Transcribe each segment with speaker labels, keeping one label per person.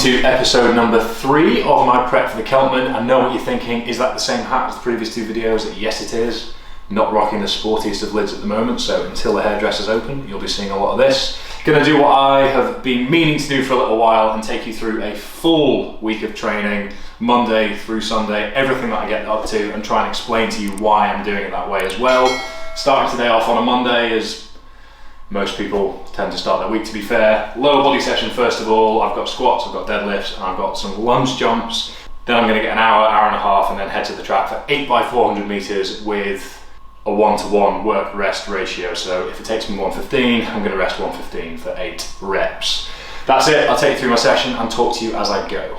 Speaker 1: to episode number 3 of my prep for the Celtman. I know what you're thinking, is that the same hat as the previous 2 videos? Yes it is. Not rocking the sportiest of lids at the moment, so until the hairdresser's open, you'll be seeing a lot of this. Gonna do what I have been meaning to do for a little while and take you through a full week of training, Monday through Sunday, everything that I get up to, and try and explain to you why I'm doing it that way as well. Starting today off on a Monday, as most people tend to start their week, to be fair. Lower body session first of all. I've got squats, I've got deadlifts, and I've got some lunge jumps. Then I'm gonna get an hour, hour and a half, and then head to the track for 8x400 meters with a 1-to-1 work-rest ratio. So if it takes me 115, I'm gonna rest 115 for 8 reps. That's it, I'll take you through my session and talk to you as I go.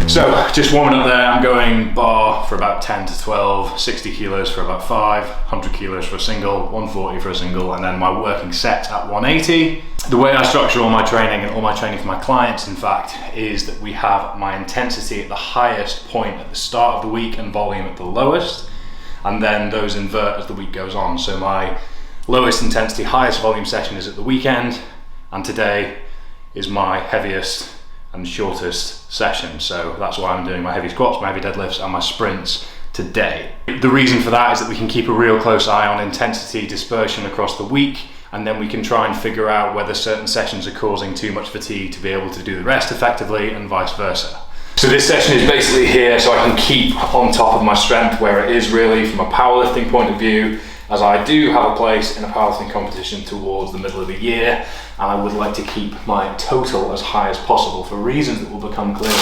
Speaker 1: So, just warming up there, I'm going bar for about 10 to 12, 60 kilos for about 5, 100 kilos for a single, 140 for a single, and then my working set at 180. The way I structure all my training, and all my training for my clients in fact, is that we have my intensity at the highest point at the start of the week and volume at the lowest, and then those invert as the week goes on. So my lowest intensity, highest volume session is at the weekend, and today is my heaviest and shortest session. So that's why I'm doing my heavy squats, my heavy deadlifts, and my sprints today. The reason for that is that we can keep a real close eye on intensity dispersion across the week, and then we can try and figure out whether certain sessions are causing too much fatigue to be able to do the rest effectively, and vice versa. So this session is basically here so I can keep on top of my strength where it is really from a powerlifting point of view, as I do have a place in a powerlifting competition towards the middle of the year, and I would like to keep my total as high as possible for reasons that will become clearer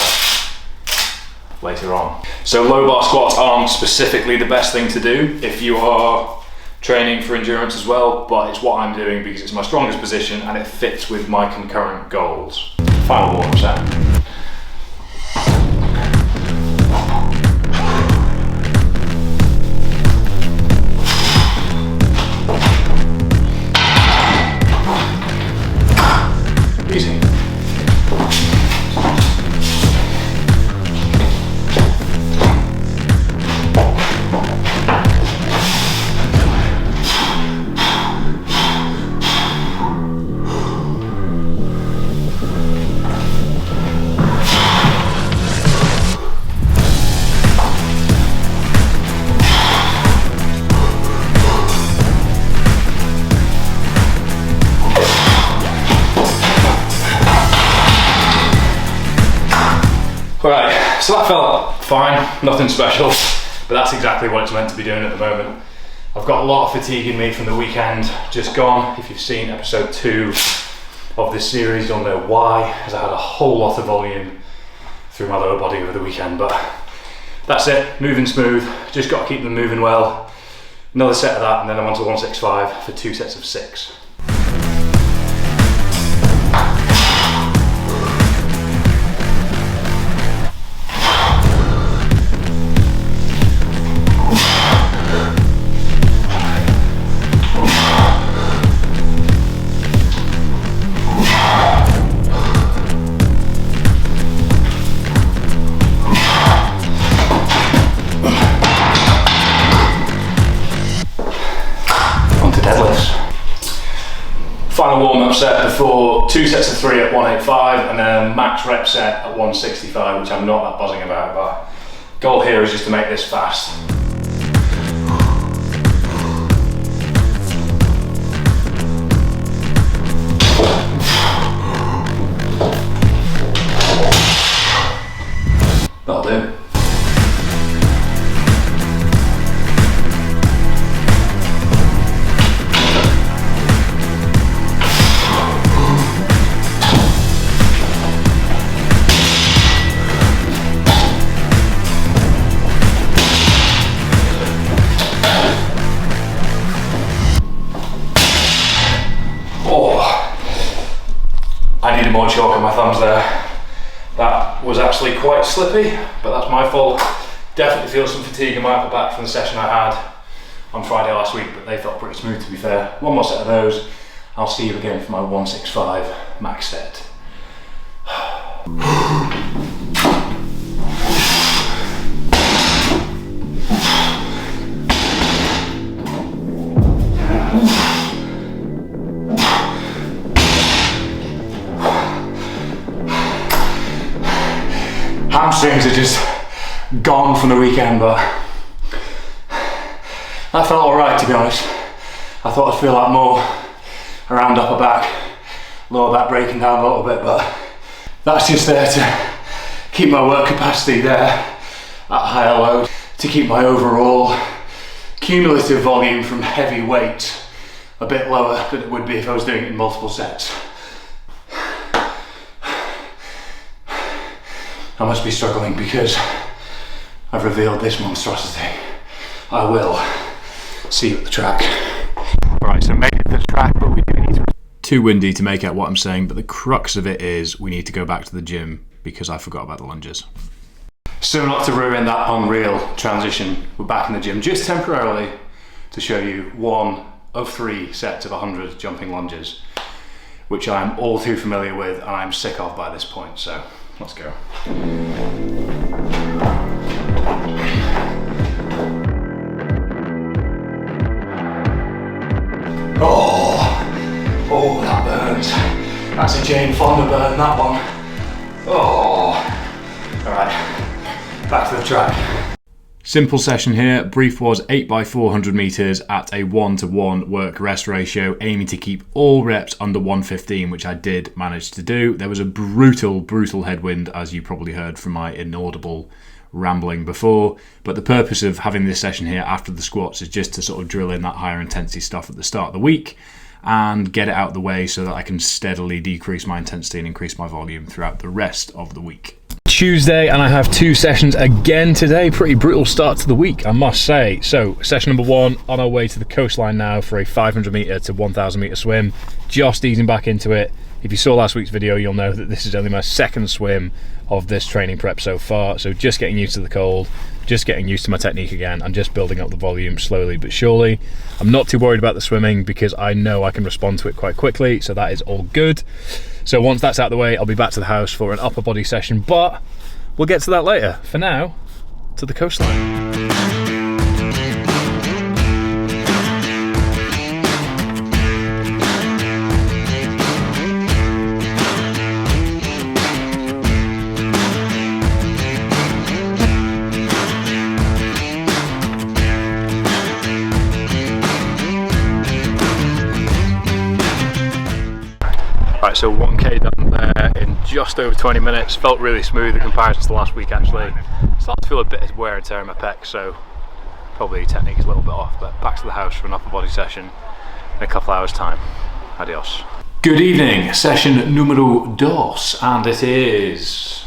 Speaker 1: later on. So low bar squats aren't specifically the best thing to do if you are training for endurance as well, but it's what I'm doing because it's my strongest position and it fits with my concurrent goals. Final warm-up set. Easy. Alright, so that felt fine, nothing special, but that's exactly what it's meant to be doing at the moment. I've got a lot of fatigue in me from the weekend just gone. If you've seen episode 2 of this series, you'll know why, as I had a whole lot of volume through my lower body over the weekend, but that's it, moving smooth, just got to keep them moving well. Another set of that, and then I'm on to 165 for 2 sets of 6. Final warm-up set before 2 sets of 3 at 185 and then a max rep set at 165, which I'm not that buzzing about, but goal here is just to make this fast. That'll do. I needed more chalk on my thumbs there. That was actually quite slippy, but that's my fault. Definitely feel some fatigue in my upper back from the session I had on Friday last week, but they felt pretty smooth to be fair. One more set of those. I'll see you again for my 165 max set. hamstrings are just gone from the weekend, but that felt alright, to be honest. I thought I'd feel that more around upper back, lower back breaking down a little bit, but that's just there to keep my work capacity there at higher load, to keep my overall cumulative volume from heavy weight a bit lower than it would be if I was doing it in multiple sets. I must be struggling because I've revealed this monstrosity. I will see you at the track. Alright, so made it to the track, but we do need to... Too windy to make out what I'm saying, but the crux of it is we need to go back to the gym because I forgot about the lunges. So not to ruin that unreal transition, we're back in the gym just temporarily to show you one of 3 sets of 100 jumping lunges, which I'm all too familiar with and I'm sick of by this point, so let's go. Oh, that burns. That's a Jane Fonda burn, that one. Oh, all right, back to the track. Simple session here. Brief was 8 by 400 meters at a 1-to-1 work-rest ratio, aiming to keep all reps under 115, which I did manage to do. There was a brutal headwind, as you probably heard from my inaudible rambling before, but the purpose of having this session here after the squats is just to sort of drill in that higher intensity stuff at the start of the week and get it out of the way so that I can steadily decrease my intensity and increase my volume throughout the rest of the week. Tuesday, and I have 2 sessions again today. Pretty brutal start to the week, I must say. So session number 1, on our way to the coastline now for a 500 meter to 1000 meter swim, just easing back into it. If you saw last week's video, you'll know that this is only my 2nd swim of this training prep so far, so just getting used to the cold, just getting used to my technique again, and just building up the volume slowly but surely. I'm not too worried about the swimming because I know I can respond to it quite quickly, so that is all good. So once that's out of the way, I'll be back to the house for an upper body session, but we'll get to that later. For now, to the coastline. Right, so 1k done there in just over 20 minutes. Felt really smooth in comparison to last week actually. Starting to feel a bit of wear and tear in my pecs, so probably technique is a little bit off, but back to the house for an upper body session in a couple hours time. Adios. Good evening, session numero 2, and it is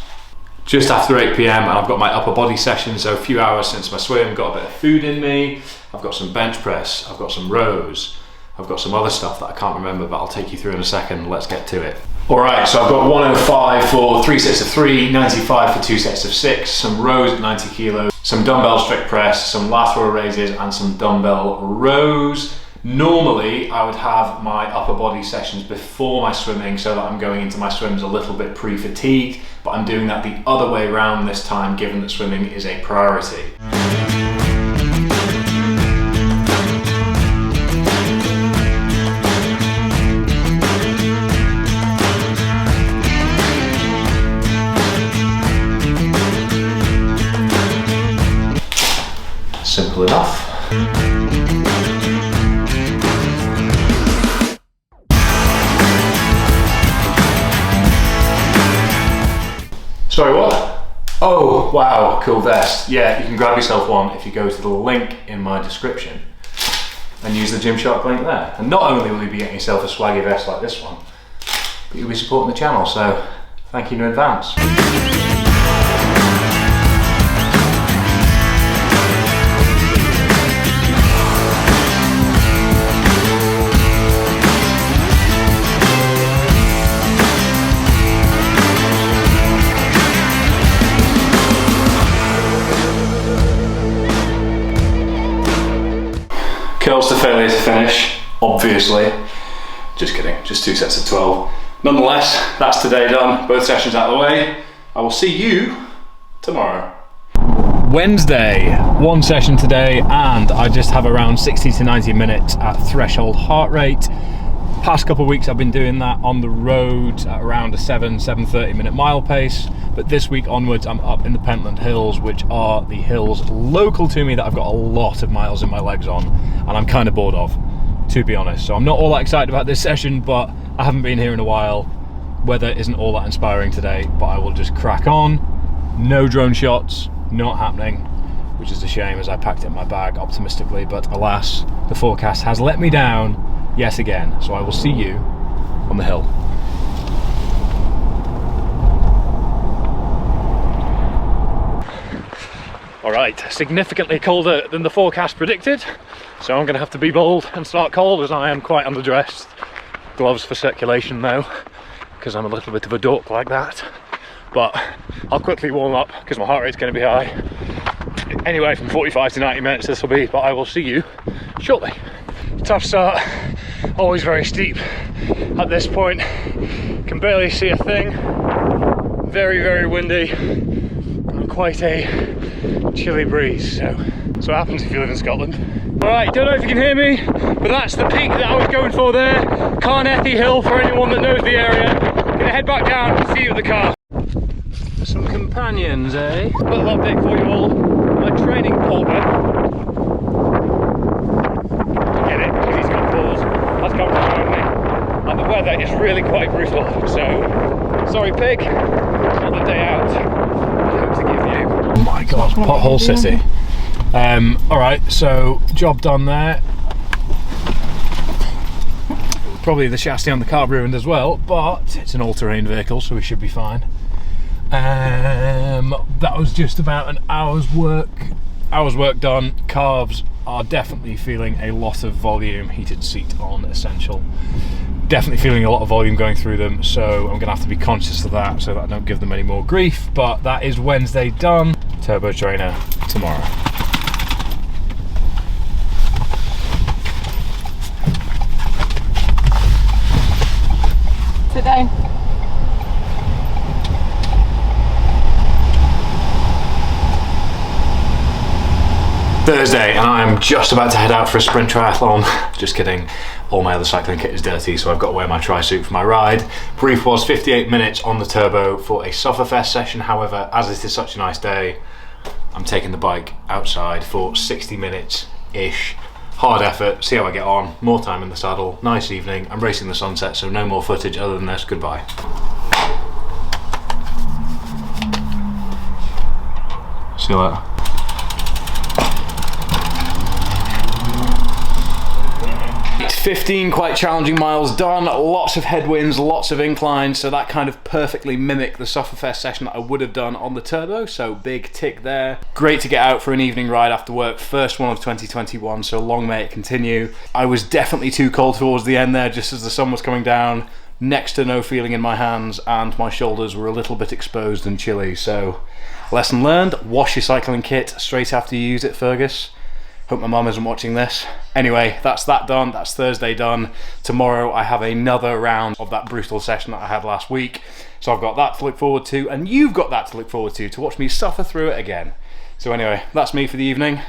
Speaker 1: just after 8 PM and I've got my upper body session, so a few hours since my swim, got a bit of food in me, I've got some bench press, I've got some rows, I've got some other stuff that I can't remember, but I'll take you through in a second. Let's get to it. All right, so I've got 105 for 3 sets of 3, 95 for 2 sets of 6, some rows at 90 kilos, some dumbbell strict press, some lateral raises, and some dumbbell rows. Normally, I would have my upper body sessions before my swimming so that I'm going into my swims a little bit pre-fatigued, but I'm doing that the other way around this time, given that swimming is a priority. Simple enough. Sorry, what? Oh, wow, cool vest. Yeah, you can grab yourself one if you go to the link in my description and use the Gymshark link there. And not only will you be getting yourself a swaggy vest like this one, but you'll be supporting the channel, so thank you in advance. Curls to failure to finish, obviously. Just kidding, just 2 sets of 12. Nonetheless, that's today done, both sessions out of the way. I will see you tomorrow. Wednesday, 1 session today, and I just have around 60 to 90 minutes at threshold heart rate.
Speaker 2: Past couple of weeks I've been doing that on the road at around a 7-7:30 minute mile pace, but this week onwards I'm up in the Pentland Hills, which are the hills local to me that I've got a lot of miles in my legs on, and I'm kind of bored of, to be honest. So I'm not all that excited about this session, but I haven't been here in a while. Weather isn't all that inspiring today, but I will just crack on. No drone shots, not happening, which is a shame as I packed it in my bag optimistically, but alas, the forecast has let me down yet again. So I will see you on the hill. All right, significantly colder than the forecast predicted, so I'm gonna have to be bold and start cold as I am quite underdressed. Gloves for circulation though, because I'm a little bit of a dork like that. But I'll quickly warm up because my heart rate's gonna be high. Anyway, from 45 to 90 minutes this will be, but I will see you shortly. Tough start, always very steep at this point. Can barely see a thing. Very, very windy and quite a chilly breeze. So that's what happens if you live in Scotland. All right, don't know if you can hear me, but that's the peak that I was going for there. Carnethy Hill for anyone that knows the area. Gonna head back down and see you at the car. Some companions, eh? Little update for you all. My training partner. And the weather is really quite brutal, so sorry pig, not the day out I hope to give you. Oh my god, pothole city. Alright, so job done there. Probably the chassis on the car ruined as well, but it's an all-terrain vehicle, so we should be fine. That was just about an hour's work done. Calves are definitely feeling a lot of volume. Heated seat on, essential. Definitely feeling a lot of volume going through them, so I'm gonna have to be conscious of that so that I don't give them any more grief. But that is Wednesday done. Turbo trainer tomorrow.
Speaker 3: Sit down.
Speaker 1: Thursday, and I'm just about to head out for a sprint triathlon. Just kidding, all my other cycling kit is dirty, so I've got to wear my tri-suit for my ride. Brief was 58 minutes on the turbo for a Sufferfest session. However, as it is such a nice day, I'm taking the bike outside for 60 minutes-ish. Hard effort, see how I get on, more time in the saddle, nice evening. I'm racing the sunset, so no more footage other than this. Goodbye. See you later. 15 quite challenging miles done, lots of headwinds, lots of inclines, so that kind of perfectly mimicked the Sufferfest session that I would have done on the turbo, so big tick there. Great to get out for an evening ride after work, first one of 2021, so long may it continue. I was definitely too cold towards the end there, just as the sun was coming down, next to no feeling in my hands, and my shoulders were a little bit exposed and chilly, so lesson learned, wash your cycling kit straight after you use it, Fergus. Hope my mum isn't watching this. Anyway, that's that done, that's Thursday done. Tomorrow I have another round of that brutal session that I had last week. So I've got that to look forward to, and you've got that to look forward to watch me suffer through it again. So anyway, that's me for the evening.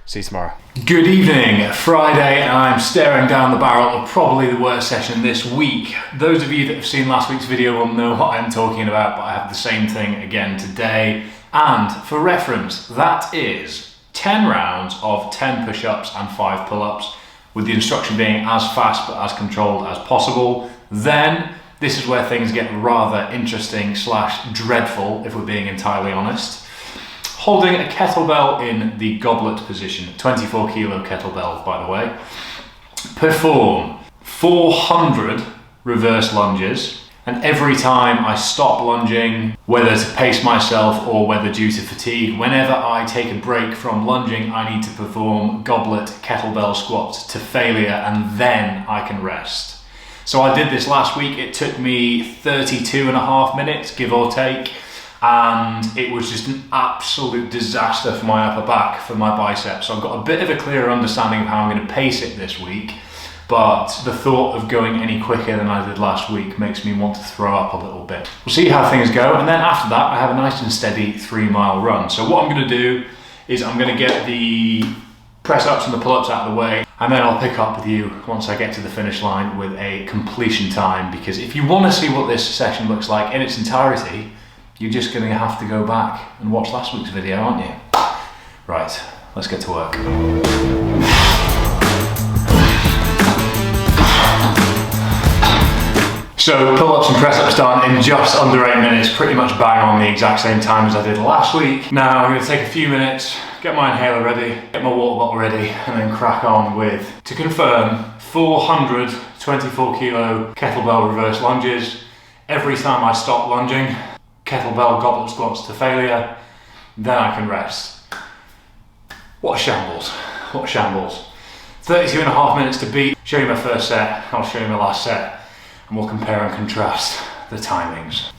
Speaker 1: See you tomorrow. Good evening, Friday, and I'm staring down the barrel of probably the worst session this week. Those of you that have seen last week's video will know what I'm talking about, but I have the same thing again today. And for reference, that is 10 rounds of 10 push-ups and 5 pull-ups, with the instruction being as fast but as controlled as possible. Then, this is where things get rather interesting / dreadful, if we're being entirely honest. Holding a kettlebell in the goblet position, 24 kilo kettlebell by the way. Perform 400 reverse lunges, and every time I stop lunging, whether to pace myself or whether due to fatigue, whenever I take a break from lunging, I need to perform goblet kettlebell squats to failure, and then I can rest. So I did this last week. It took me 32.5 minutes, give or take, and it was just an absolute disaster for my upper back, for my biceps. So I've got a bit of a clearer understanding of how I'm going to pace it this week. But the thought of going any quicker than I did last week makes me want to throw up a little bit. We'll see how things go, and then after that I have a nice and steady 3 mile run. So what I'm going to do is I'm going to get the press ups and the pull ups out of the way, and then I'll pick up with you once I get to the finish line with a completion time, because if you want to see what this session looks like in its entirety, you're just going to have to go back and watch last week's video, aren't you? Right, let's get to work. So pull-ups and press-ups done in just under 8 minutes, pretty much bang on the exact same time as I did last week. Now I'm going to take a few minutes, get my inhaler ready, get my water bottle ready, and then crack on with, to confirm, 400 24 kilo kettlebell reverse lunges. Every time I stop lunging, kettlebell goblet squats to failure, then I can rest. What a shambles, what a shambles. 32.5 minutes to beat. Show you my first set, I'll show you my last set, and we'll compare and contrast the timings.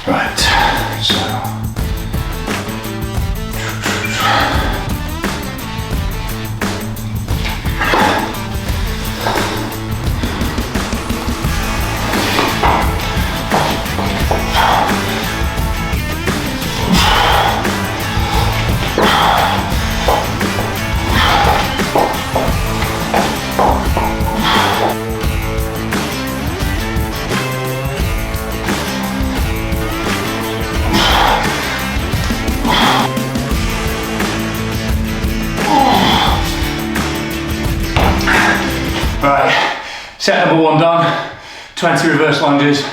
Speaker 1: Right, so. Set number 1 done, 20 reverse lunges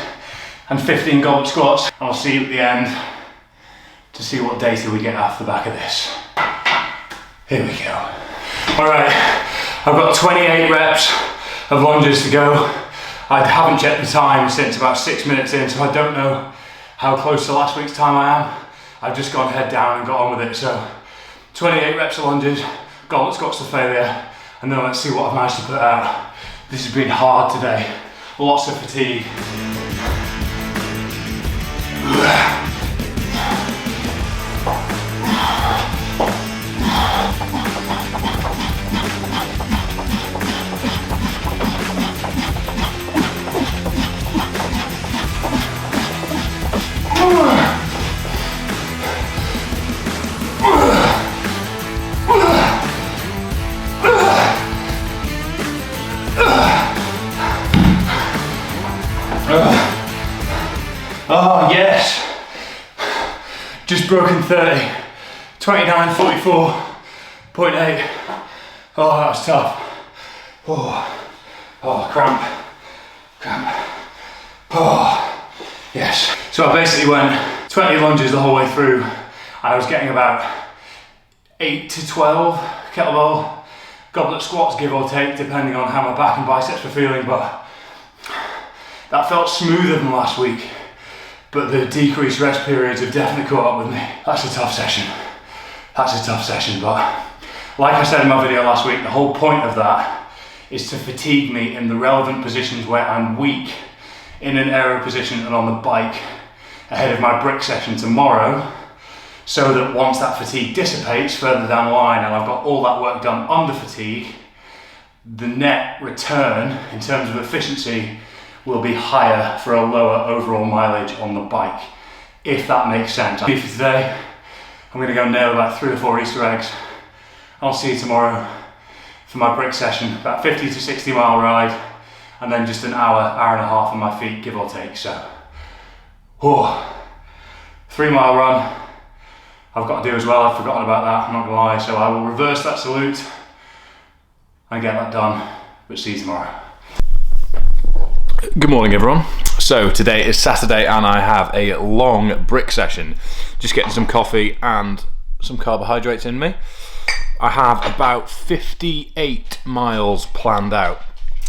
Speaker 1: and 15 goblet squats. I'll see you at the end to see what data we get off the back of this. Here we go. All right, I've got 28 reps of lunges to go. I haven't checked the time since about 6 minutes in, so I don't know how close to last week's time I am. I've just gone head down and got on with it. So 28 reps of lunges, goblet squats to failure, and then let's see what I've managed to put out. This has been hard today, lots of fatigue. Oh yes, just broken 30, 29.44.8. Oh, that was tough. Oh, cramp. Oh, yes. So I basically went 20 lunges the whole way through. I was getting about 8 to 12 kettlebell goblet squats, give or take, depending on how my back and biceps were feeling, but that felt smoother than last week. But the decreased rest periods have definitely caught up with me. That's a tough session. But like I said in my video last week, the whole point of that is to fatigue me in the relevant positions where I'm weak in an aero position and on the bike ahead of my brick session tomorrow, so that once that fatigue dissipates further down the line and I've got all that work done under fatigue, the net return in terms of efficiency will be higher for a lower overall mileage on the bike, if that makes sense. For today, I'm going to go nail about 3 or 4 Easter eggs. I'll see you tomorrow for my brick session, about 50 to 60 mile ride, and then just an hour and a half on my feet, give or take. So, 3 mile run, I've got to do as well. I've forgotten about that, I'm not gonna lie. So I will reverse that salute and get that done, but see you tomorrow. Good morning everyone. So today is Saturday and I have a long brick session. Just getting some coffee and some carbohydrates in me. I have about 58 miles planned out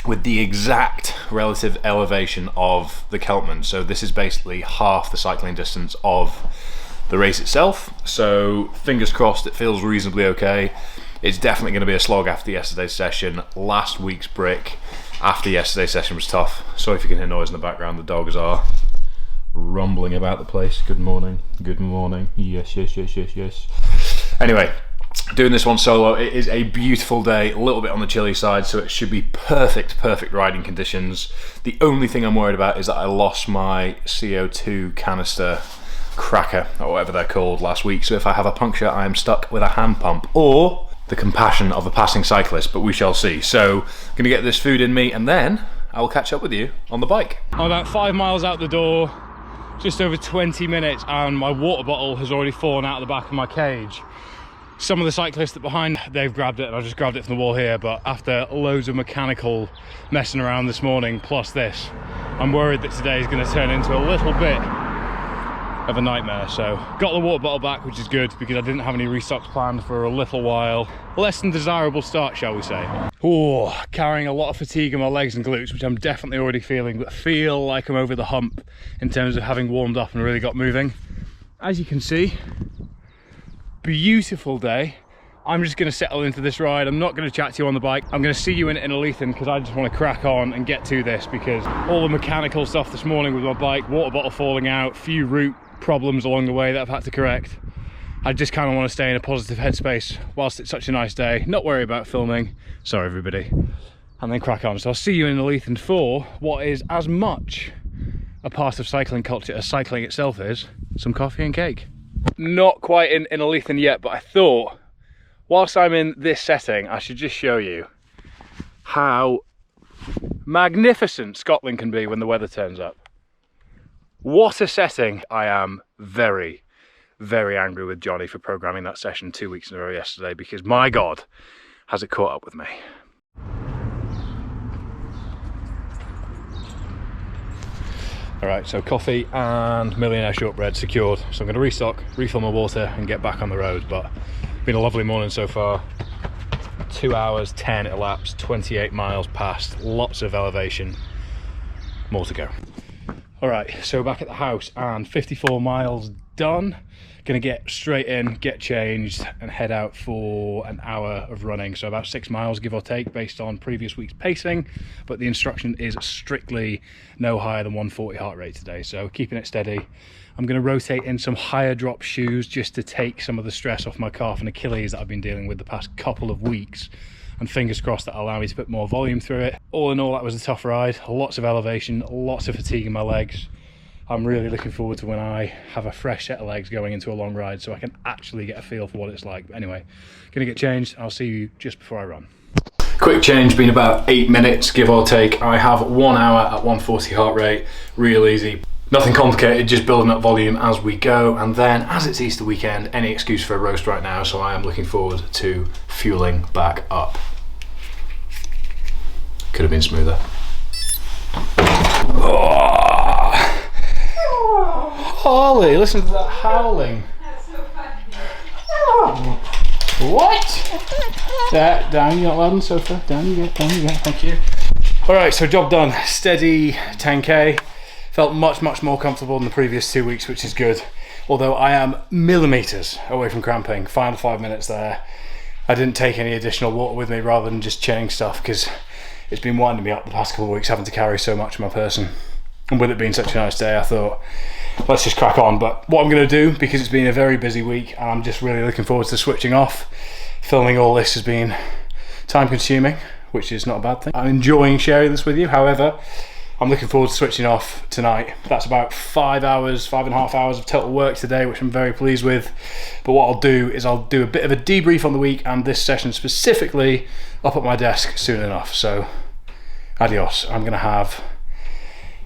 Speaker 1: with the exact relative elevation of the Celtman. So this is basically half the cycling distance of the race itself. So fingers crossed it feels reasonably okay. It's definitely going to be a slog after yesterday's session. Last week's brick after yesterday's session was tough. Sorry if you can hear noise in the background, the dogs are rumbling about the place. Good morning, good morning. Yes. Anyway, doing this one solo. It is a beautiful day, a little bit on the chilly side, so it should be perfect riding conditions. The only thing I'm worried about is that I lost my CO2 canister cracker, or whatever they're called, last week. So if I have a puncture, I am stuck with a hand pump, or the compassion of a passing cyclist, but we shall see. So I'm gonna get this food in me, and then I will catch up with you on the bike.
Speaker 2: I'm about 5 miles out the door, just over 20 minutes, and my water bottle has already fallen out of the back of my cage. Some of the cyclists that behind, they've grabbed it, and I just grabbed it from the wall here, but after loads of mechanical messing around this morning, plus this, I'm worried that today is going to turn into a little bit of a nightmare. So got the water bottle back, which is good because I didn't have any restocks planned for a little while. Less than desirable start, shall we say. Oh, carrying a lot of fatigue in my legs and glutes, which I'm definitely already feeling, but feel like I'm over the hump in terms of having warmed up and really got moving. As you can see, beautiful day. I'm just going to settle into this ride. I'm not going to chat to you on the bike. I'm going to see you in Leithen because I just want to crack on and get to this, because all the mechanical stuff this morning with my bike, water bottle falling out, few route problems along the way that I've had to correct. I just kind of want to stay in a positive headspace whilst it's such a nice day, not worry about filming, sorry everybody, and then crack on. So I'll see you in Leithen for what is as much a part of cycling culture as cycling itself is, some coffee and cake. Not quite in Leithen yet, but I thought whilst I'm in this setting I should just show you how magnificent Scotland can be when the weather turns up. What a setting. I am very, very angry with Johnny for programming that session 2 weeks in a row yesterday, because my God, has it caught up with me. All right, so coffee and millionaire shortbread secured. So I'm going to restock, refill my water and get back on the road. But it's been a lovely morning so far. 2 hours, 10 elapsed, 28 miles past, lots of elevation, more to go. All right, so back at the house and 54 miles done. Gonna get straight in, get changed and head out for an hour of running. So about 6 miles, give or take, based on previous week's pacing. But the instruction is strictly no higher than 140 heart rate today. So keeping it steady. I'm gonna rotate in some higher drop shoes just to take some of the stress off my calf and Achilles that I've been dealing with the past couple of weeks. And fingers crossed that'll allow me to put more volume through it. All in all, that was a tough ride. Lots of elevation, lots of fatigue in my legs. I'm really looking forward to when I have a fresh set of legs going into a long ride so I can actually get a feel for what it's like. But anyway, gonna get changed. I'll see you just before I run.
Speaker 1: Quick change, been about 8 minutes, give or take. I have 1 hour at 140 heart rate, real easy. Nothing complicated, just building up volume as we go. And then, as it's Easter weekend, any excuse for a roast right now, so I am looking forward to fueling back up. Could have been smoother. Oh. Holly, listen to that howling.
Speaker 3: That's so funny.
Speaker 1: What? Down, you're not allowed on the sofa. Down you go, thank you. All right, so job done. Steady 10K. Felt much more comfortable than the previous 2 weeks, which is good. Although I am millimeters away from cramping. Final 5 minutes there. I didn't take any additional water with me rather than just chaining stuff, because it's been winding me up the past couple of weeks having to carry so much of my person. And with it being such a nice day, I thought, let's just crack on. But what I'm going to do, because it's been a very busy week and I'm just really looking forward to switching off, filming all this has been time consuming, which is not a bad thing. I'm enjoying sharing this with you. However, I'm looking forward to switching off tonight. That's about 5.5 hours of total work today, which I'm very pleased with. But what I'll do is I'll do a bit of a debrief on the week and this session specifically up at my desk soon enough. So adios. I'm gonna have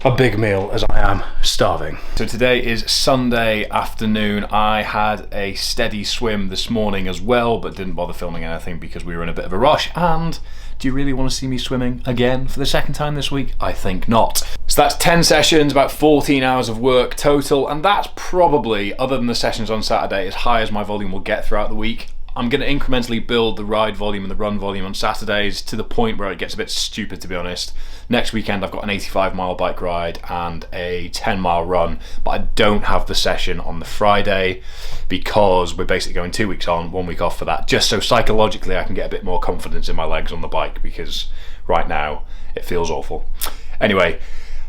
Speaker 1: a big meal as I am starving. So today is Sunday afternoon. I had a steady swim this morning as well, but didn't bother filming anything because we were in a bit of a rush. And do you really want to see me swimming again for the second time this week? I think not. So that's 10 sessions, about 14 hours of work total, and that's probably, other than the sessions on Saturday, as high as my volume will get throughout the week. I'm going to incrementally build the ride volume and the run volume on Saturdays to the point where it gets a bit stupid, to be honest. Next weekend I've got an 85-mile bike ride and a 10-mile run, but I don't have the session on the Friday because we're basically going 2 weeks on, 1 week off for that, just so psychologically I can get a bit more confidence in my legs on the bike, because right now it feels awful. Anyway,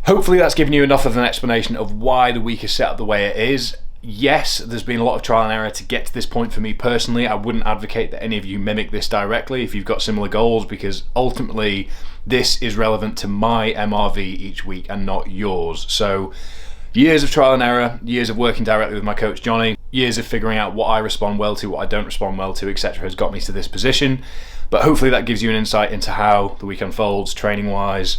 Speaker 1: hopefully that's given you enough of an explanation of why the week is set up the way it is. Yes, there's been a lot of trial and error to get to this point for me personally. I wouldn't advocate that any of you mimic this directly if you've got similar goals, because ultimately this is relevant to my MRV each week and not yours. So Years of trial and error, years of working directly with my coach Johnny, years of figuring out what I respond well to, what I don't respond well to, etc. has got me to this position. But hopefully that gives you an insight into how the week unfolds, training-wise.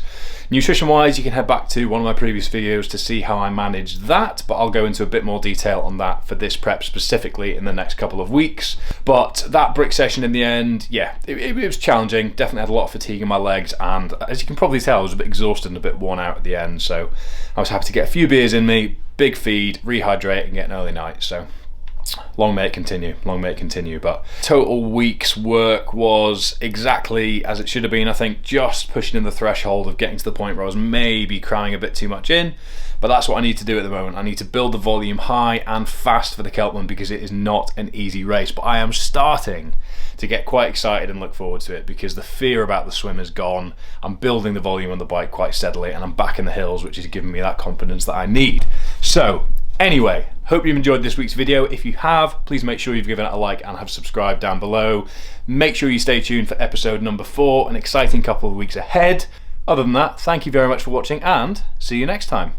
Speaker 1: Nutrition-wise, you can head back to one of my previous videos to see how I manage that, but I'll go into a bit more detail on that for this prep specifically in the next couple of weeks. But that brick session in the end, yeah, it was challenging. Definitely had a lot of fatigue in my legs, and as you can probably tell, I was a bit exhausted and a bit worn out at the end, so I was happy to get a few beers in me, big feed, rehydrate, and get an early night, so long may it continue, long may it continue. But total week's work was exactly as it should have been. I think just pushing in the threshold of getting to the point where I was maybe cramming a bit too much in, but that's what I need to do at the moment. I need to build the volume high and fast for the Celtman because it is not an easy race, but I am starting to get quite excited and look forward to it because the fear about the swim is gone. I'm building the volume on the bike quite steadily and I'm back in the hills, which is giving me that confidence that I need. So anyway, hope you've enjoyed this week's video. If you have, please make sure you've given it a like and have subscribed down below. Make sure you stay tuned for episode number 4, an exciting couple of weeks ahead. Other than that, thank you very much for watching and see you next time.